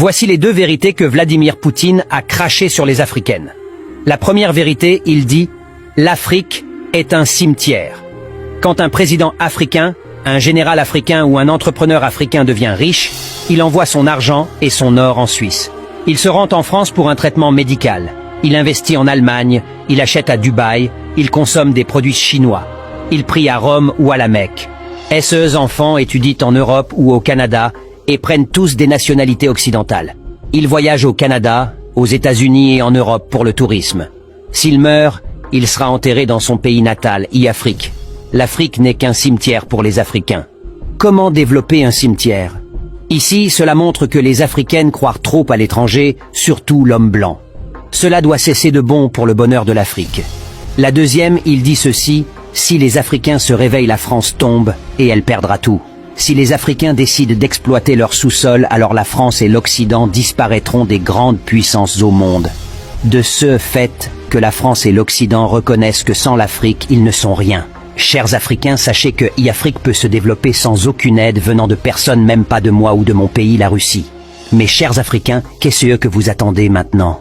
Voici les deux vérités que Vladimir Poutine a crachées sur les Africaines. La première vérité, il dit « L'Afrique est un cimetière ». Quand un président africain, un général africain ou un entrepreneur africain devient riche, il envoie son argent et son or en Suisse. Il se rend en France pour un traitement médical. Il investit en Allemagne, il achète à Dubaï, il consomme des produits chinois. Il prie à Rome ou à la Mecque. SEs enfants étudient en Europe ou au Canada et prennent tous des nationalités occidentales. Ils voyagent au Canada, aux États-Unis et en Europe pour le tourisme. S'il meurt, il sera enterré dans son pays natal, Afrique. L'Afrique n'est qu'un cimetière pour les Africains. Comment développer un cimetière? Ici, cela montre que les Africaines croient trop à l'étranger, surtout l'homme blanc. Cela doit cesser de bon pour le bonheur de l'Afrique. La deuxième, il dit ceci, si les Africains se réveillent, la France tombe et elle perdra tout. Si les Africains décident d'exploiter leur sous-sol, alors la France et l'Occident disparaîtront des grandes puissances au monde. De ce fait que la France et l'Occident reconnaissent que sans l'Afrique, ils ne sont rien. Chers Africains, sachez que Afrique peut se développer sans aucune aide venant de personne, même pas de moi ou de mon pays, la Russie. Mais chers Africains, qu'est-ce que vous attendez maintenant ?